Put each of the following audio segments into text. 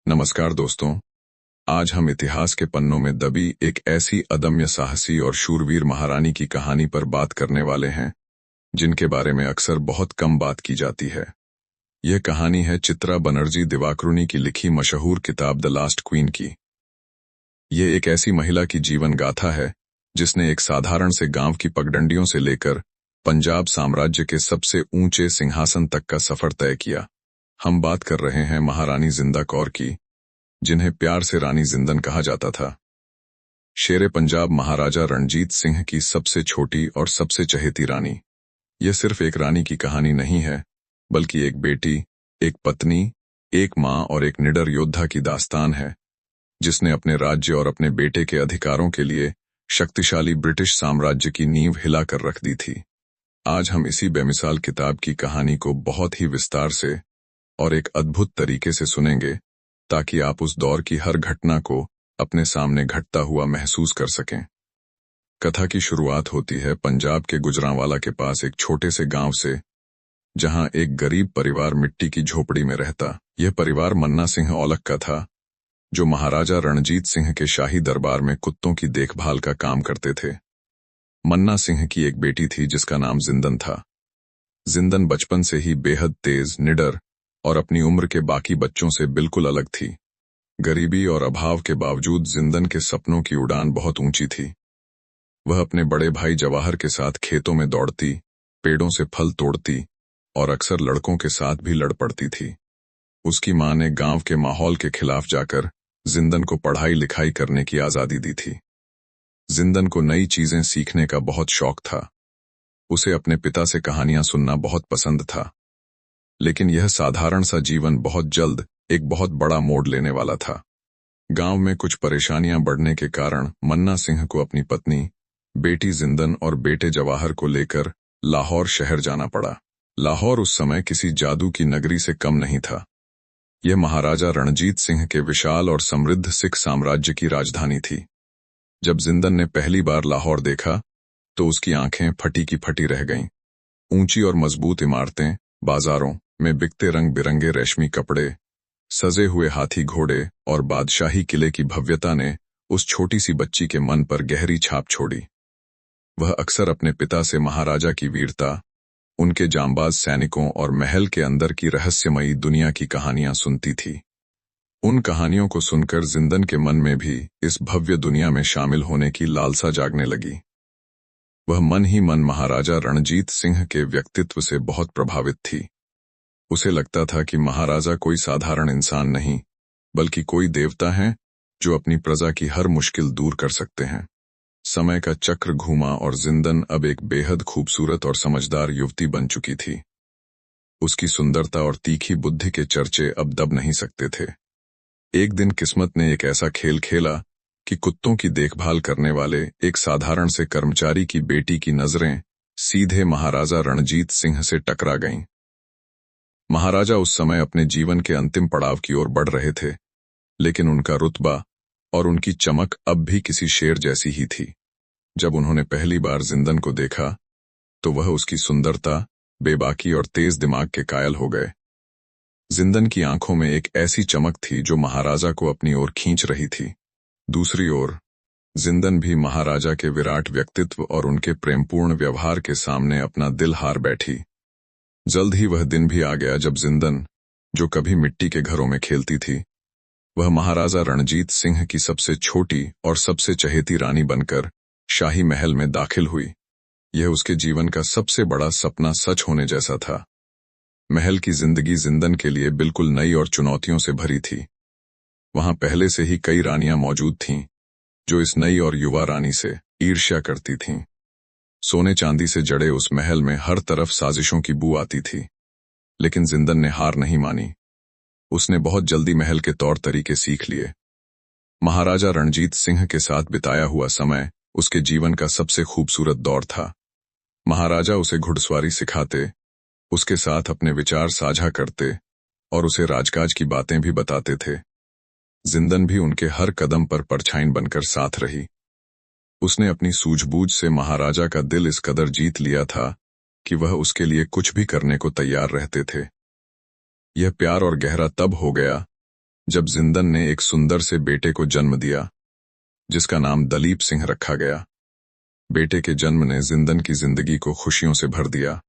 नमस्कार दोस्तों। आज हम इतिहास के पन्नों में दबी एक ऐसी अदम्य साहसी और शूरवीर महारानी की कहानी पर बात करने वाले हैं जिनके बारे में अक्सर बहुत कम बात की जाती है। यह कहानी है चित्रा बनर्जी दिवाकरुणी की लिखी मशहूर किताब द लास्ट क्वीन की। ये एक ऐसी महिला की जीवन गाथा है जिसने एक साधारण से गांव की पगडंडियों से लेकर पंजाब साम्राज्य के सबसे ऊंचे सिंहासन तक का सफर तय किया। हम बात कर रहे हैं महारानी जिंदा कौर की, जिन्हें प्यार से रानी जिंदन कहा जाता था। शेरे पंजाब महाराजा रणजीत सिंह की सबसे छोटी और सबसे चहेती रानी। यह सिर्फ एक रानी की कहानी नहीं है, बल्कि एक बेटी, एक पत्नी, एक मां और एक निडर योद्धा की दास्तान है, जिसने अपने राज्य और अपने बेटे के अधिकारों के लिए शक्तिशाली ब्रिटिश साम्राज्य की नींव हिलाकर रख दी थी। आज हम इसी बेमिसाल किताब की कहानी को बहुत ही विस्तार से और एक अद्भुत तरीके से सुनेंगे, ताकि आप उस दौर की हर घटना को अपने सामने घटता हुआ महसूस कर सकें। कथा की शुरुआत होती है पंजाब के गुजरांवाला के पास एक छोटे से गांव से, जहां एक गरीब परिवार मिट्टी की झोपड़ी में रहता। यह परिवार मन्ना सिंह औलख का था, जो महाराजा रणजीत सिंह के शाही दरबार में कुत्तों की देखभाल का काम करते थे। मन्ना सिंह की एक बेटी थी जिसका नाम जिंदन था। जिंदन बचपन से ही बेहद तेज, निडर और अपनी उम्र के बाकी बच्चों से बिल्कुल अलग थी। गरीबी और अभाव के बावजूद जिंदन के सपनों की उड़ान बहुत ऊंची थी। वह अपने बड़े भाई जवाहर के साथ खेतों में दौड़ती, पेड़ों से फल तोड़ती और अक्सर लड़कों के साथ भी लड़ पड़ती थी। उसकी मां ने गांव के माहौल के खिलाफ जाकर जिंदन को पढ़ाई लिखाई करने की आजादी दी थी। जिंदन को नई चीजें सीखने का बहुत शौक था। उसे अपने पिता से कहानियां सुनना बहुत पसंद था। लेकिन यह साधारण सा जीवन बहुत जल्द एक बहुत बड़ा मोड़ लेने वाला था। गांव में कुछ परेशानियां बढ़ने के कारण मन्ना सिंह को अपनी पत्नी, बेटी जिंदन और बेटे जवाहर को लेकर लाहौर शहर जाना पड़ा। लाहौर उस समय किसी जादू की नगरी से कम नहीं था। यह महाराजा रणजीत सिंह के विशाल और समृद्ध सिख साम्राज्य की राजधानी थी। जब जिंदन ने पहली बार लाहौर देखा तो उसकी आंखें फटी की फटी रह गईं। ऊंची और मजबूत इमारतें, बाजारों में बिकते रंग बिरंगे रेशमी कपड़े, सजे हुए हाथी घोड़े और बादशाही किले की भव्यता ने उस छोटी सी बच्ची के मन पर गहरी छाप छोड़ी। वह अक्सर अपने पिता से महाराजा की वीरता, उनके जांबाज सैनिकों और महल के अंदर की रहस्यमयी दुनिया की कहानियां सुनती थी। उन कहानियों को सुनकर जिंदन के मन में भी इस भव्य दुनिया में शामिल होने की लालसा जागने लगी। वह मन ही मन महाराजा रणजीत सिंह के व्यक्तित्व से बहुत प्रभावित थी। उसे लगता था कि महाराजा कोई साधारण इंसान नहीं, बल्कि कोई देवता हैं जो अपनी प्रजा की हर मुश्किल दूर कर सकते हैं। समय का चक्र घूमा और जिंदन अब एक बेहद खूबसूरत और समझदार युवती बन चुकी थी। उसकी सुंदरता और तीखी बुद्धि के चर्चे अब दब नहीं सकते थे। एक दिन किस्मत ने एक ऐसा खेल खेला कि कुत्तों की देखभाल करने वाले एक साधारण से कर्मचारी की बेटी की नजरें सीधे महाराजा रणजीत सिंह से टकरा गईं। महाराजा उस समय अपने जीवन के अंतिम पड़ाव की ओर बढ़ रहे थे, लेकिन उनका रुतबा और उनकी चमक अब भी किसी शेर जैसी ही थी। जब उन्होंने पहली बार जिंदन को देखा तो वह उसकी सुंदरता, बेबाकी और तेज दिमाग के कायल हो गए। जिंदन की आंखों में एक ऐसी चमक थी जो महाराजा को अपनी ओर खींच रही थी। दूसरी ओर जिंदन भी महाराजा के विराट व्यक्तित्व और उनके प्रेमपूर्ण व्यवहार के सामने अपना दिल हार बैठी। जल्द ही वह दिन भी आ गया जब जिंदन, जो कभी मिट्टी के घरों में खेलती थी, वह महाराजा रणजीत सिंह की सबसे छोटी और सबसे चहेती रानी बनकर शाही महल में दाखिल हुई। यह उसके जीवन का सबसे बड़ा सपना सच होने जैसा था। महल की जिंदगी जिंदन के लिए बिल्कुल नई और चुनौतियों से भरी थी। वहां पहले से ही कई रानियां मौजूद थीं, जो इस नई और युवा रानी से ईर्ष्या करती थीं। सोने चांदी से जड़े उस महल में हर तरफ साजिशों की बू आती थी, लेकिन जिंदन ने हार नहीं मानी। उसने बहुत जल्दी महल के तौर तरीके सीख लिए। महाराजा रणजीत सिंह के साथ बिताया हुआ समय उसके जीवन का सबसे खूबसूरत दौर था। महाराजा उसे घुड़सवारी सिखाते, उसके साथ अपने विचार साझा करते और उसे राजकाज की बातें भी बताते थे। जिंदन भी उनके हर कदम पर परछाई बनकर साथ रही। उसने अपनी सूझबूझ से महाराजा का दिल इस कदर जीत लिया था कि वह उसके लिए कुछ भी करने को तैयार रहते थे। यह प्यार और गहरा तब हो गया जब जिंदन ने एक सुंदर से बेटे को जन्म दिया, जिसका नाम दलीप सिंह रखा गया। बेटे के जन्म ने जिंदन की जिंदगी को खुशियों से भर दिया।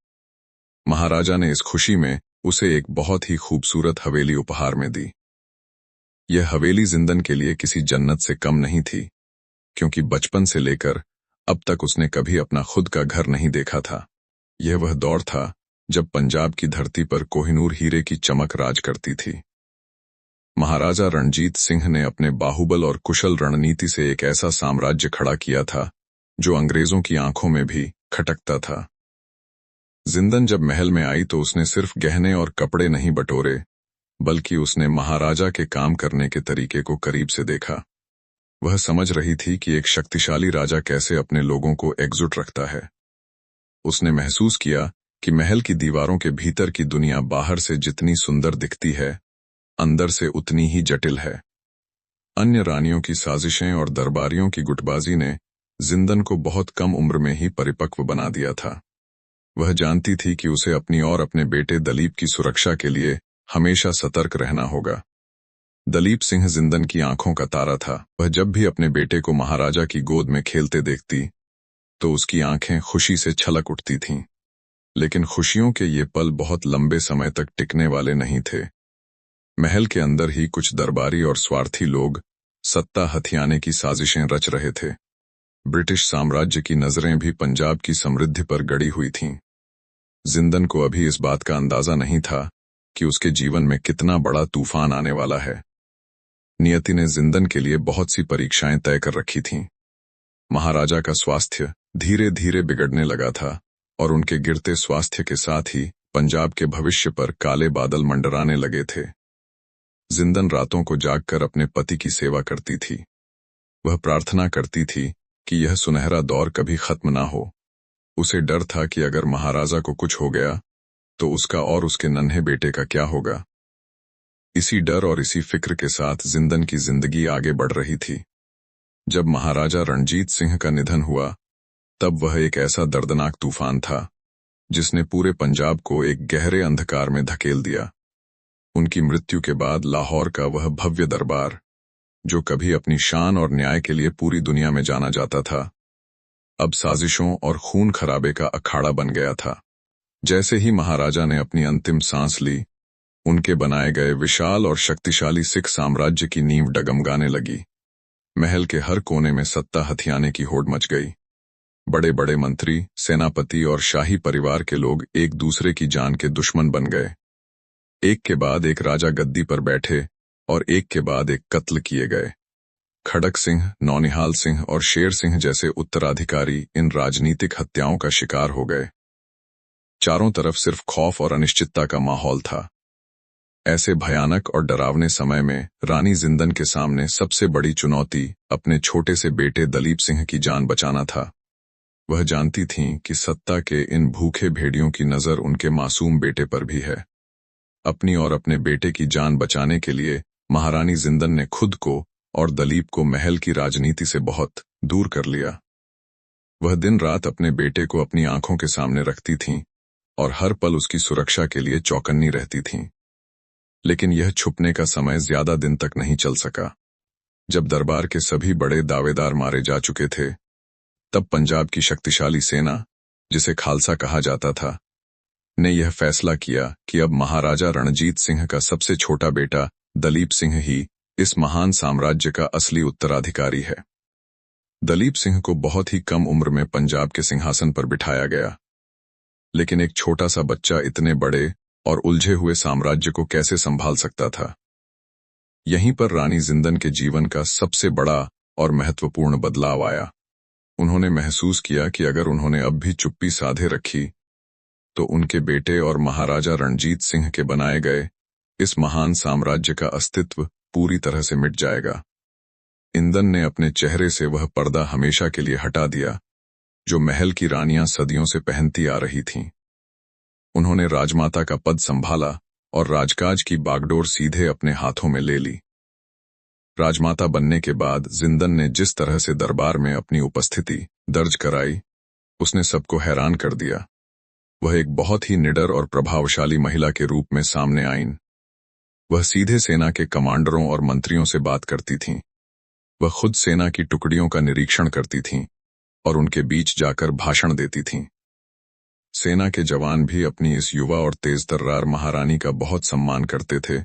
महाराजा ने इस खुशी में उसे एक बहुत ही खूबसूरत हवेली उपहार में दी। यह हवेली जिंदन के लिए किसी जन्नत से कम नहीं थी, क्योंकि बचपन से लेकर अब तक उसने कभी अपना खुद का घर नहीं देखा था। यह वह दौर था जब पंजाब की धरती पर कोहिनूर हीरे की चमक राज करती थी। महाराजा रणजीत सिंह ने अपने बाहुबल और कुशल रणनीति से एक ऐसा साम्राज्य खड़ा किया था जो अंग्रेजों की आंखों में भी खटकता था। जिंदन जब महल में आई तो उसने सिर्फ गहने और कपड़े नहीं बटोरे, बल्कि उसने महाराजा के काम करने के तरीके को करीब से देखा। वह समझ रही थी कि एक शक्तिशाली राजा कैसे अपने लोगों को एकजुट रखता है। उसने महसूस किया कि महल की दीवारों के भीतर की दुनिया बाहर से जितनी सुंदर दिखती है, अंदर से उतनी ही जटिल है। अन्य रानियों की साजिशें और दरबारियों की गुटबाजी ने जिंदन को बहुत कम उम्र में ही परिपक्व बना दिया था। वह जानती थी कि उसे अपनी और अपने बेटे दलीप की सुरक्षा के लिए हमेशा सतर्क रहना होगा। दलीप सिंह जिंदन की आंखों का तारा था। वह जब भी अपने बेटे को महाराजा की गोद में खेलते देखती तो उसकी आंखें खुशी से छलक उठती थीं। लेकिन खुशियों के ये पल बहुत लंबे समय तक टिकने वाले नहीं थे। महल के अंदर ही कुछ दरबारी और स्वार्थी लोग सत्ता हथियाने की साजिशें रच रहे थे। ब्रिटिश साम्राज्य की नजरें भी पंजाब की समृद्धि पर गड़ी हुई थीं। जिंदन को अभी इस बात का अंदाजा नहीं था कि उसके जीवन में कितना बड़ा तूफान आने वाला है। नियति ने जिंदन के लिए बहुत सी परीक्षाएं तय कर रखी थीं। महाराजा का स्वास्थ्य धीरे धीरे बिगड़ने लगा था और उनके गिरते स्वास्थ्य के साथ ही पंजाब के भविष्य पर काले बादल मंडराने लगे थे। जिंदन रातों को जागकर अपने पति की सेवा करती थी। वह प्रार्थना करती थी कि यह सुनहरा दौर कभी खत्म ना हो। उसे डर था कि अगर महाराजा को कुछ हो गया तो उसका और उसके नन्हे बेटे का क्या होगा। इसी डर और इसी फिक्र के साथ जिंदन की जिंदगी आगे बढ़ रही थी। जब महाराजा रणजीत सिंह का निधन हुआ, तब वह एक ऐसा दर्दनाक तूफान था जिसने पूरे पंजाब को एक गहरे अंधकार में धकेल दिया। उनकी मृत्यु के बाद लाहौर का वह भव्य दरबार, जो कभी अपनी शान और न्याय के लिए पूरी दुनिया में जाना जाता था, अब साजिशों और खून खराबे का अखाड़ा बन गया था। जैसे ही महाराजा ने अपनी अंतिम सांस ली, उनके बनाए गए विशाल और शक्तिशाली सिख साम्राज्य की नींव डगमगाने लगी। महल के हर कोने में सत्ता हथियाने की होड़ मच गई। बड़े बड़े मंत्री, सेनापति और शाही परिवार के लोग एक दूसरे की जान के दुश्मन बन गए। एक के बाद एक राजा गद्दी पर बैठे और एक के बाद एक कत्ल किए गए। खड़क सिंह, नौनिहाल सिंह और शेर सिंह जैसे उत्तराधिकारी इन राजनीतिक हत्याओं का शिकार हो गए। चारों तरफ सिर्फ खौफ और अनिश्चितता का माहौल था। ऐसे भयानक और डरावने समय में रानी जिंदन के सामने सबसे बड़ी चुनौती अपने छोटे से बेटे दलीप सिंह की जान बचाना था। वह जानती थीं कि सत्ता के इन भूखे भेड़ियों की नजर उनके मासूम बेटे पर भी है। अपनी और अपने बेटे की जान बचाने के लिए महारानी जिंदन ने खुद को और दलीप को महल की राजनीति से बहुत दूर कर लिया। वह दिन रात अपने बेटे को अपनी आंखों के सामने रखती थीं और हर पल उसकी सुरक्षा के लिए चौकन्नी रहती थीं। लेकिन यह छुपने का समय ज्यादा दिन तक नहीं चल सका। जब दरबार के सभी बड़े दावेदार मारे जा चुके थे, तब पंजाब की शक्तिशाली सेना, जिसे खालसा कहा जाता था, ने यह फैसला किया कि अब महाराजा रणजीत सिंह का सबसे छोटा बेटा दलीप सिंह ही इस महान साम्राज्य का असली उत्तराधिकारी है। दलीप सिंह को बहुत ही कम उम्र में पंजाब के सिंहासन पर बिठाया गया। लेकिन एक छोटा सा बच्चा इतने बड़े और उलझे हुए साम्राज्य को कैसे संभाल सकता था। यहीं पर रानी जिंदन के जीवन का सबसे बड़ा और महत्वपूर्ण बदलाव आया। उन्होंने महसूस किया कि अगर उन्होंने अब भी चुप्पी साधे रखी तो उनके बेटे और महाराजा रणजीत सिंह के बनाए गए इस महान साम्राज्य का अस्तित्व पूरी तरह से मिट जाएगा। इंदन ने अपने चेहरे से वह पर्दा हमेशा के लिए हटा दिया जो महल की रानियां सदियों से पहनती आ रही थीं। उन्होंने राजमाता का पद संभाला और राजकाज की बागडोर सीधे अपने हाथों में ले ली। राजमाता बनने के बाद जिंदन ने जिस तरह से दरबार में अपनी उपस्थिति दर्ज कराई, उसने सबको हैरान कर दिया। वह एक बहुत ही निडर और प्रभावशाली महिला के रूप में सामने आईं। वह सीधे सेना के कमांडरों और मंत्रियों से बात करती थीं। वह खुद सेना की टुकड़ियों का निरीक्षण करती थीं और उनके बीच जाकर भाषण देती थीं। सेना के जवान भी अपनी इस युवा और तेजतर्रार महारानी का बहुत सम्मान करते थे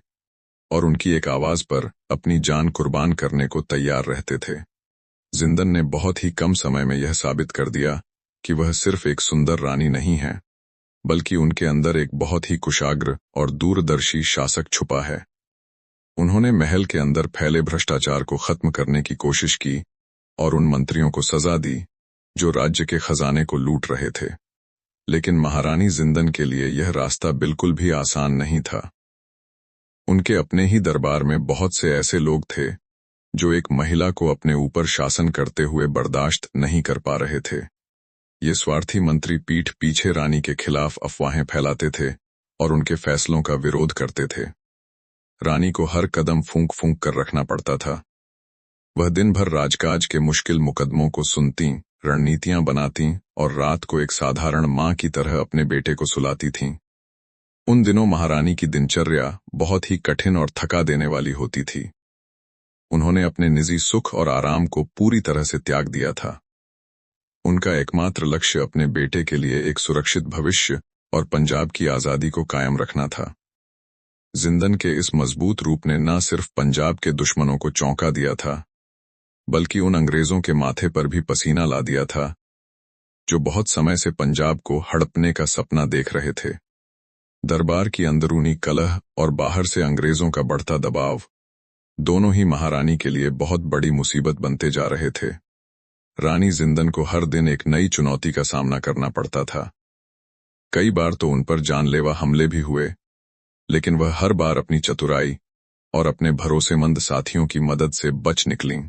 और उनकी एक आवाज पर अपनी जान कुर्बान करने को तैयार रहते थे। जिंदन ने बहुत ही कम समय में यह साबित कर दिया कि वह सिर्फ एक सुंदर रानी नहीं है, बल्कि उनके अंदर एक बहुत ही कुशाग्र और दूरदर्शी शासक छुपा है। उन्होंने महल के अंदर फैले भ्रष्टाचार को खत्म करने की कोशिश की और उन मंत्रियों को सजा दी जो राज्य के खजाने को लूट रहे थे। लेकिन महारानी जिंदन के लिए यह रास्ता बिल्कुल भी आसान नहीं था। उनके अपने ही दरबार में बहुत से ऐसे लोग थे जो एक महिला को अपने ऊपर शासन करते हुए बर्दाश्त नहीं कर पा रहे थे। ये स्वार्थी मंत्री पीठ पीछे रानी के खिलाफ अफवाहें फैलाते थे और उनके फैसलों का विरोध करते थे। रानी को हर कदम फूंक फूंक कर रखना पड़ता था। वह दिन भर राजकाज के मुश्किल मुकदमों को सुनती, रणनीतियां बनाती और रात को एक साधारण मां की तरह अपने बेटे को सुलाती थीं। उन दिनों महारानी की दिनचर्या बहुत ही कठिन और थका देने वाली होती थी। उन्होंने अपने निजी सुख और आराम को पूरी तरह से त्याग दिया था। उनका एकमात्र लक्ष्य अपने बेटे के लिए एक सुरक्षित भविष्य और पंजाब की आजादी को कायम रखना था। जिंदन के इस मजबूत रूप ने न सिर्फ पंजाब के दुश्मनों को चौंका दिया था, बल्कि उन अंग्रेजों के माथे पर भी पसीना ला दिया था जो बहुत समय से पंजाब को हड़पने का सपना देख रहे थे। दरबार की अंदरूनी कलह और बाहर से अंग्रेजों का बढ़ता दबाव दोनों ही महारानी के लिए बहुत बड़ी मुसीबत बनते जा रहे थे। रानी जिंदन को हर दिन एक नई चुनौती का सामना करना पड़ता था। कई बार तो उन पर जानलेवा हमले भी हुए, लेकिन वह हर बार अपनी चतुराई और अपने भरोसेमंद साथियों की मदद से बच निकलीं।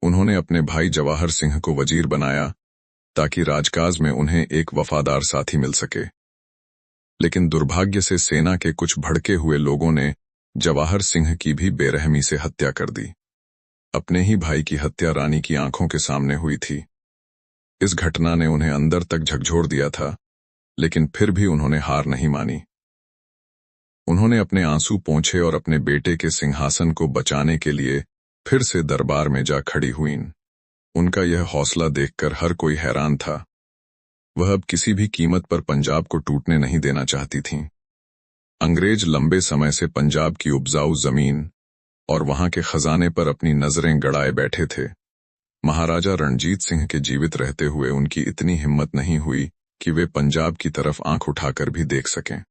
उन्होंने अपने भाई जवाहर सिंह को वजीर बनाया ताकि राजकाज में उन्हें एक वफादार साथी मिल सके। लेकिन दुर्भाग्य से सेना के कुछ भड़के हुए लोगों ने जवाहर सिंह की भी बेरहमी से हत्या कर दी। अपने ही भाई की हत्या रानी की आंखों के सामने हुई थी। इस घटना ने उन्हें अंदर तक झकझोर दिया था, लेकिन फिर भी उन्होंने हार नहीं मानी। उन्होंने अपने आंसू पोंछे और अपने बेटे के सिंहासन को बचाने के लिए फिर से दरबार में जा खड़ी हुईं। उनका यह हौसला देखकर हर कोई हैरान था। वह अब किसी भी कीमत पर पंजाब को टूटने नहीं देना चाहती थीं। अंग्रेज लंबे समय से पंजाब की उपजाऊ जमीन और वहां के खजाने पर अपनी नजरें गड़ाए बैठे थे। महाराजा रणजीत सिंह के जीवित रहते हुए उनकी इतनी हिम्मत नहीं हुई कि वे पंजाब की तरफ आंख उठाकर भी देख सकें।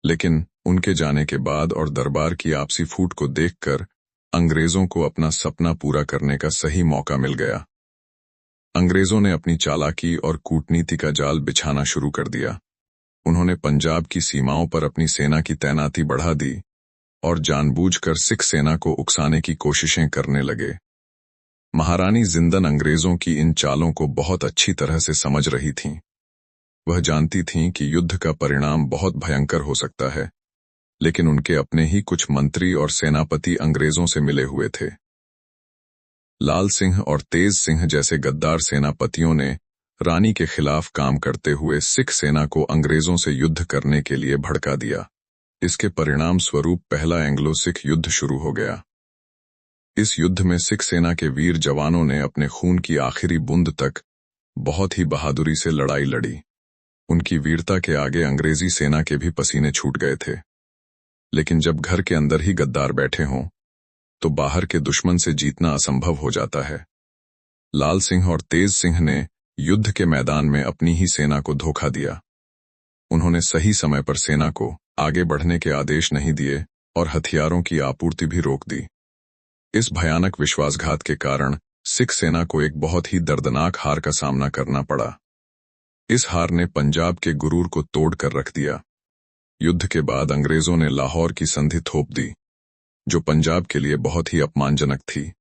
लेकिन उनके जाने के बाद और दरबार की आपसी फूट को देखकर अंग्रेजों को अपना सपना पूरा करने का सही मौका मिल गया। अंग्रेजों ने अपनी चालाकी और कूटनीति का जाल बिछाना शुरू कर दिया। उन्होंने पंजाब की सीमाओं पर अपनी सेना की तैनाती बढ़ा दी और जानबूझकर सिख सेना को उकसाने की कोशिशें करने लगे। महारानी जिंदन अंग्रेजों की इन चालों को बहुत अच्छी तरह से समझ रही थीं। वह जानती थीं कि युद्ध का परिणाम बहुत भयंकर हो सकता है, लेकिन उनके अपने ही कुछ मंत्री और सेनापति अंग्रेजों से मिले हुए थे। लाल सिंह और तेज सिंह जैसे गद्दार सेनापतियों ने रानी के खिलाफ काम करते हुए सिख सेना को अंग्रेजों से युद्ध करने के लिए भड़का दिया। इसके परिणाम स्वरूप पहला एंग्लो सिख युद्ध शुरू हो गया। इस युद्ध में सिख सेना के वीर जवानों ने अपने खून की आखिरी बूंद तक बहुत ही बहादुरी से लड़ाई लड़ी। उनकी वीरता के आगे अंग्रेजी सेना के भी पसीने छूट गए थे। लेकिन जब घर के अंदर ही गद्दार बैठे हों, तो बाहर के दुश्मन से जीतना असंभव हो जाता है। लाल सिंह और तेज सिंह ने युद्ध के मैदान में अपनी ही सेना को धोखा दिया। उन्होंने सही समय पर सेना को आगे बढ़ने के आदेश नहीं दिए और हथियारों की आपूर्ति भी रोक दी। इस भयानक विश्वासघात के कारण सिख सेना को एक बहुत ही दर्दनाक हार का सामना करना पड़ा। इस हार ने पंजाब के गुरूर को तोड़ कर रख दिया। युद्ध के बाद अंग्रेजों ने लाहौर की संधि थोप दी, जो पंजाब के लिए बहुत ही अपमानजनक थी।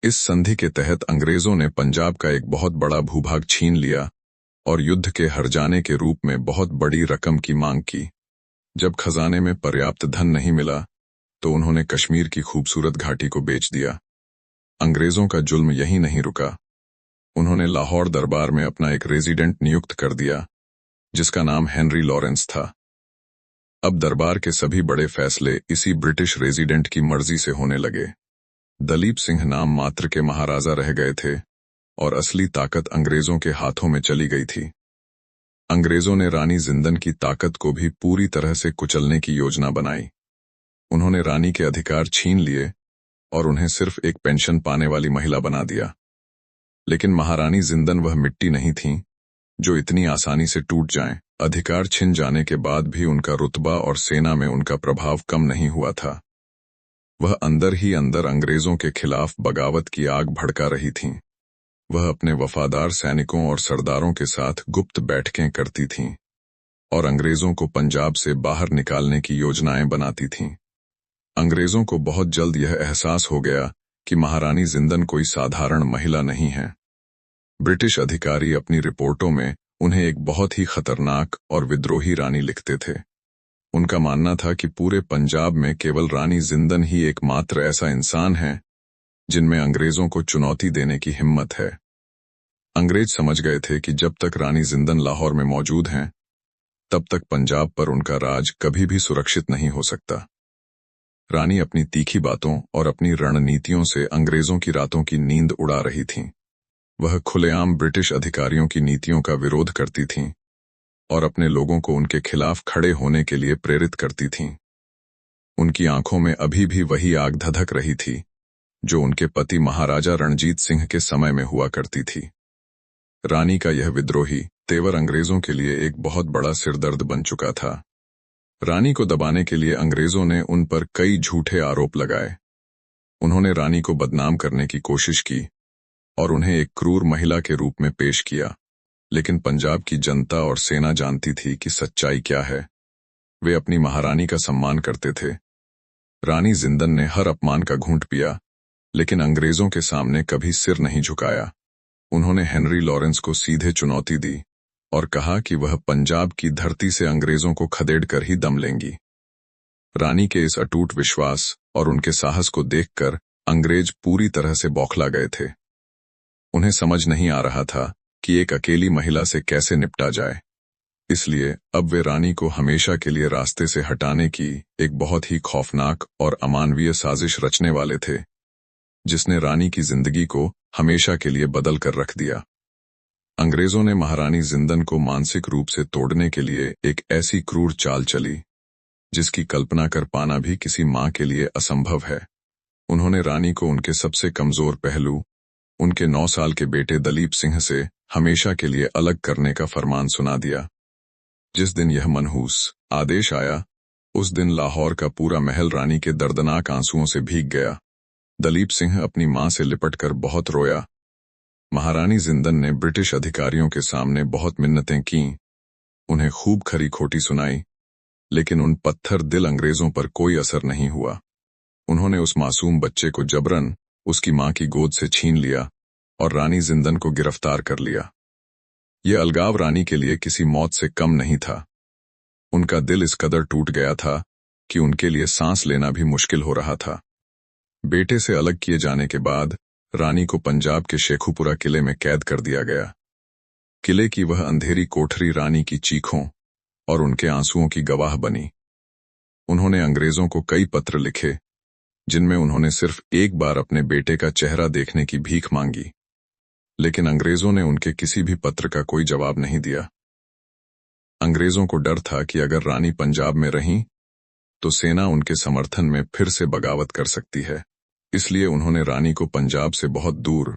इस संधि के तहत अंग्रेजों ने पंजाब का एक बहुत बड़ा भूभाग छीन लिया और युद्ध के हर जाने के रूप में बहुत बड़ी रकम की मांग की। जब खजाने में पर्याप्त धन नहीं मिला, तो उन्होंने कश्मीर की खूबसूरत घाटी को बेच दिया। अंग्रेजों का जुल्म यहीं नहीं रुका। उन्होंने लाहौर दरबार में अपना एक रेजिडेंट नियुक्त कर दिया, जिसका नाम हेनरी लॉरेंस था। अब दरबार के सभी बड़े फैसले इसी ब्रिटिश रेजिडेंट की मर्जी से होने लगे। दलीप सिंह नाम मात्र के महाराजा रह गए थे और असली ताकत अंग्रेजों के हाथों में चली गई थी। अंग्रेजों ने रानी जिंदन की ताकत को भी पूरी तरह से कुचलने की योजना बनाई। उन्होंने रानी के अधिकार छीन लिए और उन्हें सिर्फ एक पेंशन पाने वाली महिला बना दिया। लेकिन महारानी जिंदन वह मिट्टी नहीं थीं जो इतनी आसानी से टूट जाएं। अधिकार छिन जाने के बाद भी उनका रुतबा और सेना में उनका प्रभाव कम नहीं हुआ था। वह अंदर ही अंदर अंग्रेजों के खिलाफ बगावत की आग भड़का रही थीं। वह अपने वफादार सैनिकों और सरदारों के साथ गुप्त बैठकें करती थीं और अंग्रेजों को पंजाब से बाहर निकालने की योजनाएं बनाती थीं। अंग्रेजों को बहुत जल्द यह एहसास हो गया कि महारानी जिंदन कोई साधारण महिला नहीं है। ब्रिटिश अधिकारी अपनी रिपोर्टों में उन्हें एक बहुत ही खतरनाक और विद्रोही रानी लिखते थे। उनका मानना था कि पूरे पंजाब में केवल रानी जिंदन ही एकमात्र ऐसा इंसान है जिनमें अंग्रेजों को चुनौती देने की हिम्मत है। अंग्रेज समझ गए थे कि जब तक रानी जिंदन लाहौर में मौजूद हैं, तब तक पंजाब पर उनका राज कभी भी सुरक्षित नहीं हो सकता। रानी अपनी तीखी बातों और अपनी रणनीतियों से अंग्रेजों की रातों की नींद उड़ा रही थीं। वह खुलेआम ब्रिटिश अधिकारियों की नीतियों का विरोध करती थीं और अपने लोगों को उनके खिलाफ खड़े होने के लिए प्रेरित करती थीं। उनकी आंखों में अभी भी वही आग धधक रही थी जो उनके पति महाराजा रणजीत सिंह के समय में हुआ करती थी। रानी का यह विद्रोही तेवर अंग्रेजों के लिए एक बहुत बड़ा सिरदर्द बन चुका था। रानी को दबाने के लिए अंग्रेजों ने उन पर कई झूठे आरोप लगाए। उन्होंने रानी को बदनाम करने की कोशिश की और उन्हें एक क्रूर महिला के रूप में पेश किया। लेकिन पंजाब की जनता और सेना जानती थी कि सच्चाई क्या है। वे अपनी महारानी का सम्मान करते थे। रानी जिंदन ने हर अपमान का घूंट पिया, लेकिन अंग्रेजों के सामने कभी सिर नहीं झुकाया। उन्होंने हेनरी लॉरेंस को सीधे चुनौती दी और कहा कि वह पंजाब की धरती से अंग्रेजों को खदेड़ कर ही दम लेंगी। रानी के इस अटूट विश्वास और उनके साहस को देखकर अंग्रेज पूरी तरह से बौखला गए थे। उन्हें समझ नहीं आ रहा था कि एक अकेली महिला से कैसे निपटा जाए। इसलिए अब वे रानी को हमेशा के लिए रास्ते से हटाने की एक बहुत ही खौफनाक और अमानवीय साजिश रचने वाले थे, जिसने रानी की जिंदगी को हमेशा के लिए बदल कर रख दिया। अंग्रेजों ने महारानी जिंदन को मानसिक रूप से तोड़ने के लिए एक ऐसी क्रूर चाल चली जिसकी कल्पना कर पाना भी किसी मां के लिए असंभव है। उन्होंने रानी को उनके सबसे कमजोर पहलू, उनके 9 साल के बेटे दलीप सिंह से हमेशा के लिए अलग करने का फरमान सुना दिया। जिस दिन यह मनहूस आदेश आया, उस दिन लाहौर का पूरा महल रानी के दर्दनाक आंसुओं से भीग गया। दलीप सिंह अपनी मां से लिपटकर बहुत रोया। महारानी जिंदन ने ब्रिटिश अधिकारियों के सामने बहुत मिन्नतें कीं, उन्हें खूब खरी खोटी सुनाई, लेकिन उन पत्थर दिल अंग्रेजों पर कोई असर नहीं हुआ। उन्होंने उस मासूम बच्चे को जबरन उसकी मां की गोद से छीन लिया और रानी जिंदन को गिरफ्तार कर लिया। यह अलगाव रानी के लिए किसी मौत से कम नहीं था। उनका दिल इस कदर टूट गया था कि उनके लिए सांस लेना भी मुश्किल हो रहा था। बेटे से अलग किए जाने के बाद रानी को पंजाब के शेखुपुरा किले में कैद कर दिया गया। किले की वह अंधेरी कोठरी रानी की चीखों और उनके आंसुओं की गवाह बनी। उन्होंने अंग्रेजों को कई पत्र लिखे जिनमें उन्होंने सिर्फ एक बार अपने बेटे का चेहरा देखने की भीख मांगी, लेकिन अंग्रेजों ने उनके किसी भी पत्र का कोई जवाब नहीं दिया। अंग्रेजों को डर था कि अगर रानी पंजाब में रहीं तो सेना उनके समर्थन में फिर से बगावत कर सकती है। इसलिए उन्होंने रानी को पंजाब से बहुत दूर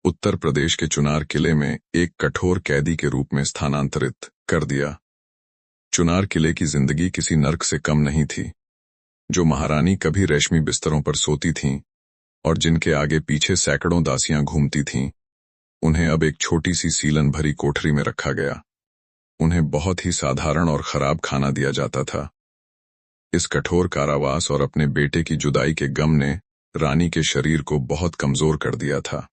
उत्तर प्रदेश के चुनार किले में एक कठोर कैदी के रूप में स्थानांतरित कर दिया। चुनार किले की जिंदगी किसी नर्क से कम नहीं थी। जो महारानी कभी रेशमी बिस्तरों पर सोती थीं और जिनके आगे पीछे सैकड़ों दासियां घूमती थीं, उन्हें अब एक छोटी सी सीलन भरी कोठरी में रखा गया। उन्हें बहुत ही साधारण और खराब खाना दिया जाता था। इस कठोर कारावास और अपने बेटे की जुदाई के गम ने रानी के शरीर को बहुत कमजोर कर दिया था।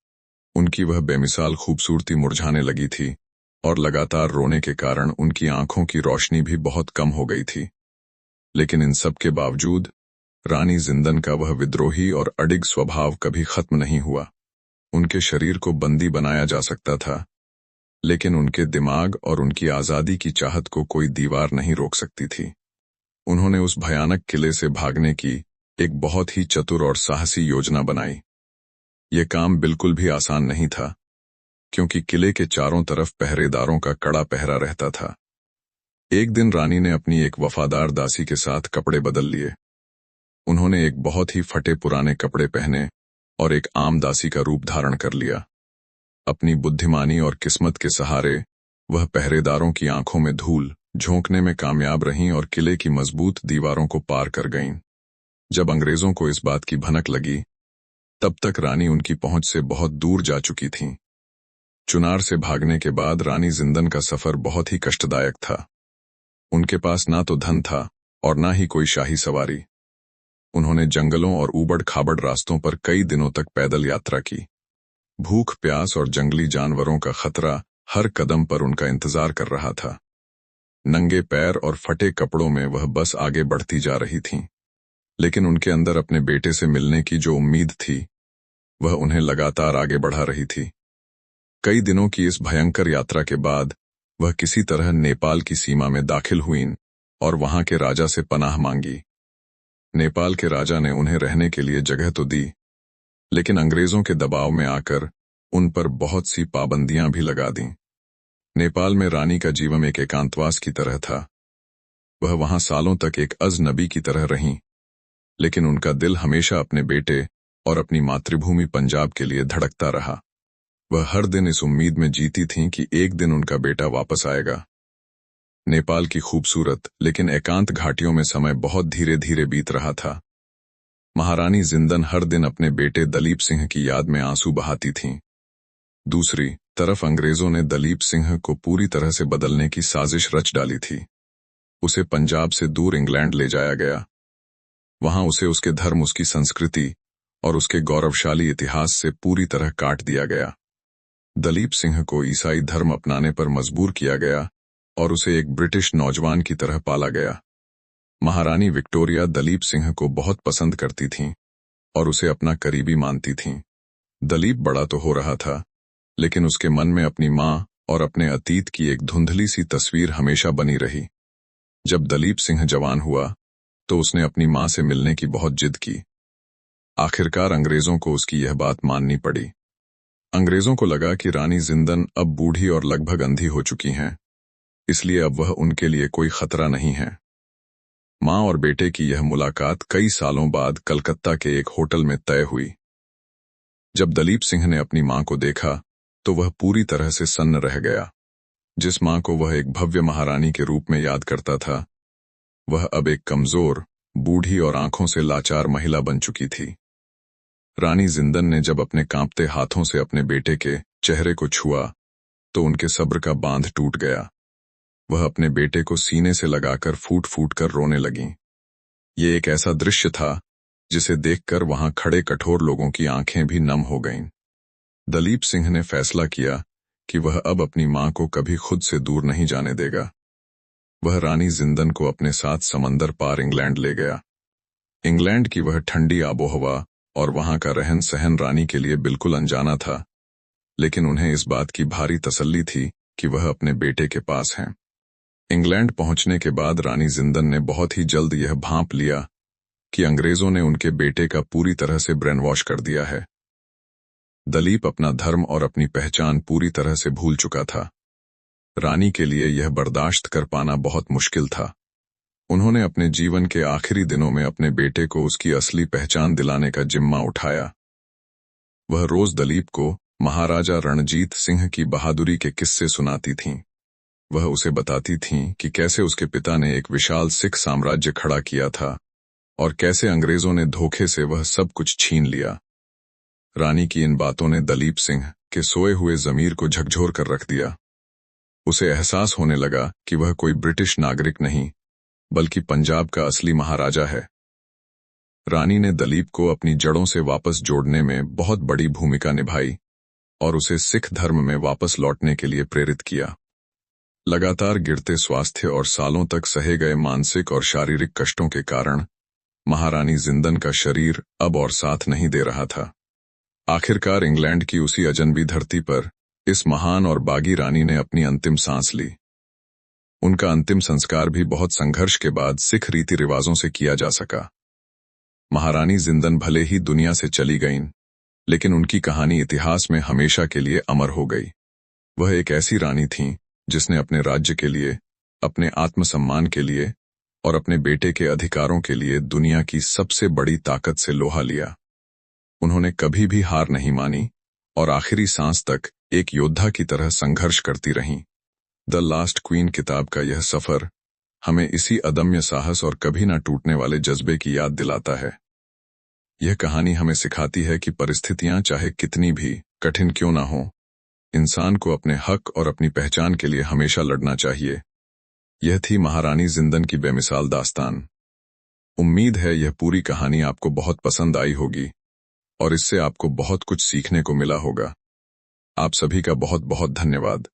उनकी वह बेमिसाल खूबसूरती मुरझाने लगी थी और लगातार रोने के कारण उनकी आंखों की रोशनी भी बहुत कम हो गई थी। लेकिन इन सब के बावजूद रानी जिंदन का वह विद्रोही और अडिग स्वभाव कभी खत्म नहीं हुआ। उनके शरीर को बंदी बनाया जा सकता था, लेकिन उनके दिमाग और उनकी आजादी की चाहत को कोई दीवार नहीं रोक सकती थी। उन्होंने उस भयानक किले से भागने की एक बहुत ही चतुर और साहसी योजना बनाई। ये काम बिल्कुल भी आसान नहीं था, क्योंकि किले के चारों तरफ पहरेदारों का कड़ा पहरा रहता था। एक दिन रानी ने अपनी एक वफादार दासी के साथ कपड़े बदल लिए। उन्होंने एक बहुत ही फटे पुराने कपड़े पहने और एक आम दासी का रूप धारण कर लिया। अपनी बुद्धिमानी और किस्मत के सहारे वह पहरेदारों की आंखों में धूल झोंकने में कामयाब रहीं और किले की मजबूत दीवारों को पार कर गईं। जब अंग्रेजों को इस बात की भनक लगी, तब तक रानी उनकी पहुंच से बहुत दूर जा चुकी थीं। चुनार से भागने के बाद रानी जिंदन का सफर बहुत ही कष्टदायक था। उनके पास ना तो धन था और ना ही कोई शाही सवारी। उन्होंने जंगलों और ऊबड़ खाबड़ रास्तों पर कई दिनों तक पैदल यात्रा की। भूख, प्यास और जंगली जानवरों का खतरा हर कदम पर उनका इंतजार कर रहा था। नंगे पैर और फटे कपड़ों में वह बस आगे बढ़ती जा रही थीं, लेकिन उनके अंदर अपने बेटे से मिलने की जो उम्मीद थी, वह उन्हें लगातार आगे बढ़ा रही थी। कई दिनों की इस भयंकर यात्रा के बाद वह किसी तरह नेपाल की सीमा में दाखिल हुईं और वहां के राजा से पनाह मांगी। नेपाल के राजा ने उन्हें रहने के लिए जगह तो दी, लेकिन अंग्रेजों के दबाव में आकर उन पर बहुत सी पाबंदियां भी लगा दीं। नेपाल में रानी का जीवन एक एकांतवास की तरह था। वह वहां सालों तक एक अजनबी की तरह रहीं, लेकिन उनका दिल हमेशा अपने बेटे और अपनी मातृभूमि पंजाब के लिए धड़कता रहा। वह हर दिन इस उम्मीद में जीती थीं कि एक दिन उनका बेटा वापस आएगा। नेपाल की खूबसूरत लेकिन एकांत घाटियों में समय बहुत धीरे धीरे बीत रहा था। महारानी जिंदन हर दिन अपने बेटे दलीप सिंह की याद में आंसू बहाती थीं। दूसरी तरफ अंग्रेजों ने दलीप सिंह को पूरी तरह से बदलने की साजिश रच डाली थी। उसे पंजाब से दूर इंग्लैंड ले जाया गया। वहां उसे उसके धर्म, उसकी संस्कृति और उसके गौरवशाली इतिहास से पूरी तरह काट दिया गया। दलीप सिंह को ईसाई धर्म अपनाने पर मजबूर किया गया और उसे एक ब्रिटिश नौजवान की तरह पाला गया। महारानी विक्टोरिया दलीप सिंह को बहुत पसंद करती थीं और उसे अपना करीबी मानती थीं। दलीप बड़ा तो हो रहा था, लेकिन उसके मन में अपनी मां और अपने अतीत की एक धुंधली सी तस्वीर हमेशा बनी रही। जब दलीप सिंह जवान हुआ, तो उसने अपनी मां से मिलने की बहुत जिद की। आखिरकार अंग्रेजों को उसकी यह बात माननी पड़ी। अंग्रेजों को लगा कि रानी जिंदन अब बूढ़ी और लगभग अंधी हो चुकी हैं, इसलिए अब वह उनके लिए कोई खतरा नहीं है। मां और बेटे की यह मुलाकात कई सालों बाद कलकत्ता के एक होटल में तय हुई। जब दलीप सिंह ने अपनी मां को देखा, तो वह पूरी तरह से सन्न रह गया। जिस मां को वह एक भव्य महारानी के रूप में याद करता था, वह अब एक कमजोर, बूढ़ी और आंखों से लाचार महिला बन चुकी थी। रानी जिंदन ने जब अपने कांपते हाथों से अपने बेटे के चेहरे को छुआ, तो उनके सब्र का बांध टूट गया। वह अपने बेटे को सीने से लगाकर फूट फूट कर रोने लगीं। ये एक ऐसा दृश्य था जिसे देखकर वहां खड़े कठोर लोगों की आंखें भी नम हो गईं। दलीप सिंह ने फैसला किया कि वह अब अपनी मां को कभी खुद से दूर नहीं जाने देगा। वह रानी जिंदन को अपने साथ समंदर पार इंग्लैंड ले गया। इंग्लैंड की वह ठंडी आबोहवा और वहां का रहन सहन रानी के लिए बिल्कुल अनजाना था, लेकिन उन्हें इस बात की भारी तसल्ली थी कि वह अपने बेटे के पास हैं। इंग्लैंड पहुंचने के बाद रानी जिंदन ने बहुत ही जल्द यह भांप लिया कि अंग्रेजों ने उनके बेटे का पूरी तरह से ब्रेन वॉश कर दिया है। दलीप अपना धर्म और अपनी पहचान पूरी तरह से भूल चुका था। रानी के लिए यह बर्दाश्त कर पाना बहुत मुश्किल था। उन्होंने अपने जीवन के आखिरी दिनों में अपने बेटे को उसकी असली पहचान दिलाने का जिम्मा उठाया। वह रोज दलीप को महाराजा रणजीत सिंह की बहादुरी के किस्से सुनाती थीं। वह उसे बताती थीं कि कैसे उसके पिता ने एक विशाल सिख साम्राज्य खड़ा किया था और कैसे अंग्रेजों ने धोखे से वह सब कुछ छीन लिया। रानी की इन बातों ने दलीप सिंह के सोए हुए जमीर को झकझोर कर रख दिया। उसे एहसास होने लगा कि वह कोई ब्रिटिश नागरिक नहीं, बल्कि पंजाब का असली महाराजा है। रानी ने दलीप को अपनी जड़ों से वापस जोड़ने में बहुत बड़ी भूमिका निभाई और उसे सिख धर्म में वापस लौटने के लिए प्रेरित किया। लगातार गिरते स्वास्थ्य और सालों तक सहे गए मानसिक और शारीरिक कष्टों के कारण महारानी जिंदन का शरीर अब और साथ नहीं दे रहा था। आखिरकार इंग्लैंड की उसी अजनबी धरती पर इस महान और बागी रानी ने अपनी अंतिम सांस ली। उनका अंतिम संस्कार भी बहुत संघर्ष के बाद सिख रीति रिवाजों से किया जा सका। महारानी जिंदन भले ही दुनिया से चली गईं, लेकिन उनकी कहानी इतिहास में हमेशा के लिए अमर हो गई। वह एक ऐसी रानी थीं जिसने अपने राज्य के लिए, अपने आत्मसम्मान के लिए और अपने बेटे के अधिकारों के लिए दुनिया की सबसे बड़ी ताकत से लोहा लिया। उन्होंने कभी भी हार नहीं मानी और आखिरी सांस तक एक योद्धा की तरह संघर्ष करती रहीं। द लास्ट क्वीन किताब का यह सफर हमें इसी अदम्य साहस और कभी न टूटने वाले जज्बे की याद दिलाता है। यह कहानी हमें सिखाती है कि परिस्थितियां चाहे कितनी भी कठिन क्यों ना हो, इंसान को अपने हक और अपनी पहचान के लिए हमेशा लड़ना चाहिए। यह थी महारानी जिंदन की बेमिसाल दास्तान। उम्मीद है यह पूरी कहानी आपको बहुत पसंद आई होगी और इससे आपको बहुत कुछ सीखने को मिला होगा। आप सभी का बहुत बहुत धन्यवाद।